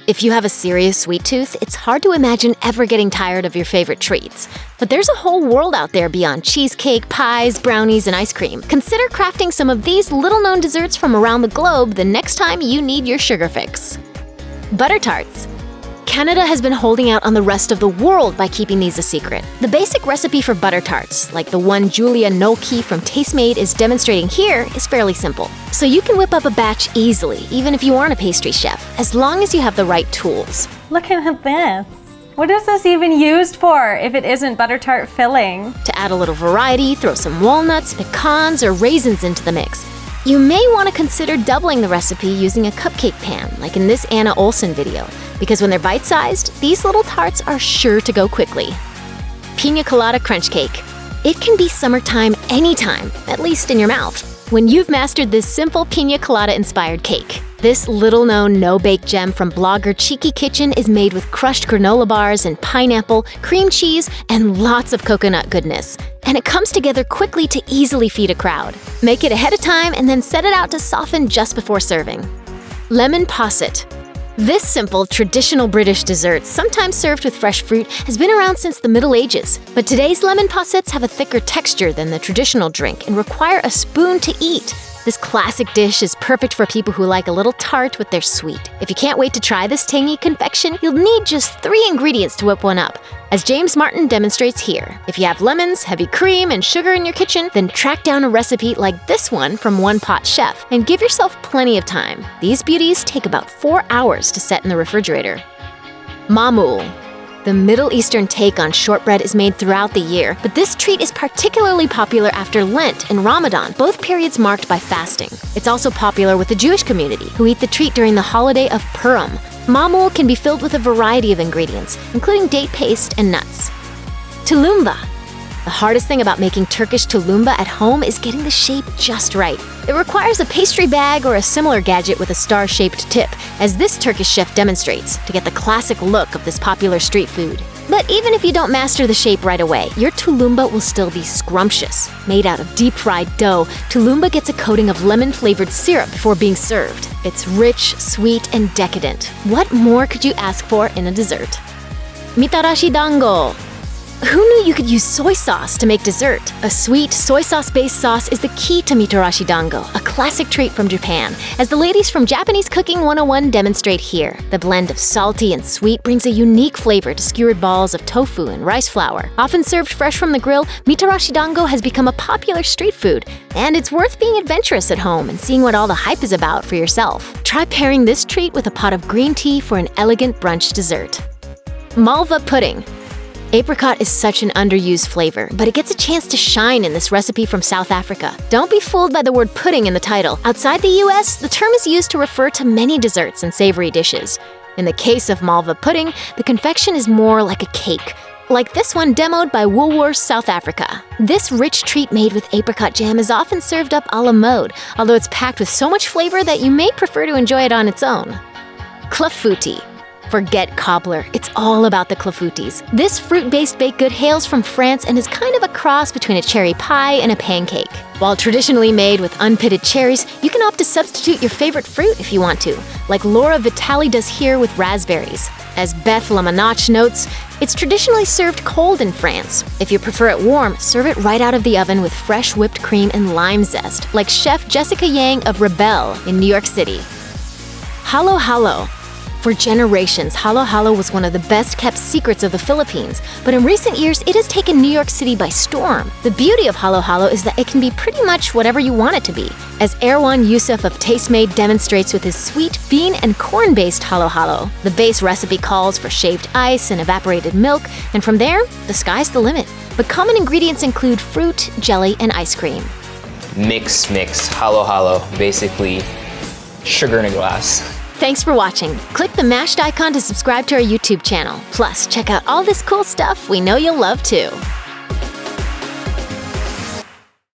If you have a serious sweet tooth, it's hard to imagine ever getting tired of your favorite treats. But there's a whole world out there beyond cheesecake, pies, brownies, and ice cream. Consider crafting some of these little-known desserts from around the globe the next time you need your sugar fix. Butter tarts. Canada has been holding out on the rest of the world by keeping these a secret. The basic recipe for butter tarts, like the one Julia Nolke from Tastemade is demonstrating here, is fairly simple. So you can whip up a batch easily, even if you aren't a pastry chef, as long as you have the right tools. Look at this. What is this even used for if it isn't butter tart filling? To add a little variety, throw some walnuts, pecans, or raisins into the mix. You may want to consider doubling the recipe using a cupcake pan, like in this Anna Olsen video, because when they're bite-sized, these little tarts are sure to go quickly. Pina colada crunch cake. It can be summertime anytime, at least in your mouth, when you've mastered this simple pina colada-inspired cake. This little-known no-bake gem from blogger Cheeky Kitchen is made with crushed granola bars and pineapple, cream cheese, and lots of coconut goodness. And it comes together quickly to easily feed a crowd. Make it ahead of time and then set it out to soften just before serving. Lemon posset. This simple, traditional British dessert, sometimes served with fresh fruit, has been around since the Middle Ages. But today's lemon possets have a thicker texture than the traditional drink and require a spoon to eat. This classic dish is perfect for people who like a little tart with their sweet. If you can't wait to try this tangy confection, you'll need just 3 ingredients to whip one up, as James Martin demonstrates here. If you have lemons, heavy cream, and sugar in your kitchen, then track down a recipe like this one from One Pot Chef and give yourself plenty of time. These beauties take about 4 hours to set in the refrigerator. Maamoul. The Middle Eastern take on shortbread is made throughout the year, but this treat is particularly popular after Lent and Ramadan, both periods marked by fasting. It's also popular with the Jewish community, who eat the treat during the holiday of Purim. Maamoul can be filled with a variety of ingredients, including date paste and nuts. Tulumba. The hardest thing about making Turkish tulumba at home is getting the shape just right. It requires a pastry bag or a similar gadget with a star-shaped tip, as this Turkish chef demonstrates, to get the classic look of this popular street food. But even if you don't master the shape right away, your tulumba will still be scrumptious. Made out of deep-fried dough, tulumba gets a coating of lemon-flavored syrup before being served. It's rich, sweet, and decadent. What more could you ask for in a dessert? Mitarashi dango. Who knew you could use soy sauce to make dessert? A sweet, soy sauce-based sauce is the key to Mitarashi dango, a classic treat from Japan, as the ladies from Japanese Cooking 101 demonstrate here. The blend of salty and sweet brings a unique flavor to skewered balls of tofu and rice flour. Often served fresh from the grill, Mitarashi dango has become a popular street food, and it's worth being adventurous at home and seeing what all the hype is about for yourself. Try pairing this treat with a pot of green tea for an elegant brunch dessert. Malva pudding. Apricot is such an underused flavor, but it gets a chance to shine in this recipe from South Africa. Don't be fooled by the word pudding in the title. Outside the US, the term is used to refer to many desserts and savory dishes. In the case of Malva pudding, the confection is more like a cake, like this one demoed by Woolworths South Africa. This rich treat made with apricot jam is often served up a la mode, although it's packed with so much flavor that you may prefer to enjoy it on its own. Clafoutis. Forget cobbler, it's all about the Clafoutis. This fruit-based baked good hails from France and is kind of a cross between a cherry pie and a pancake. While traditionally made with unpitted cherries, you can opt to substitute your favorite fruit if you want to, like Laura Vitali does here with raspberries. As Beth Lamanach notes, it's traditionally served cold in France. If you prefer it warm, serve it right out of the oven with fresh whipped cream and lime zest, like Chef Jessica Yang of Rebelle in New York City. Halo halo. For generations, halo halo was one of the best-kept secrets of the Philippines, but in recent years, it has taken New York City by storm. The beauty of halo halo is that it can be pretty much whatever you want it to be, as Erwan Yusuf of Tastemade demonstrates with his sweet bean and corn-based halo halo. The base recipe calls for shaved ice and evaporated milk, and from there, the sky's the limit. But common ingredients include fruit, jelly, and ice cream. Mix, halo halo, basically sugar in a glass. Thanks for watching. Click the mashed icon to subscribe to our YouTube channel. Plus, check out all this cool stuff we know you'll love too.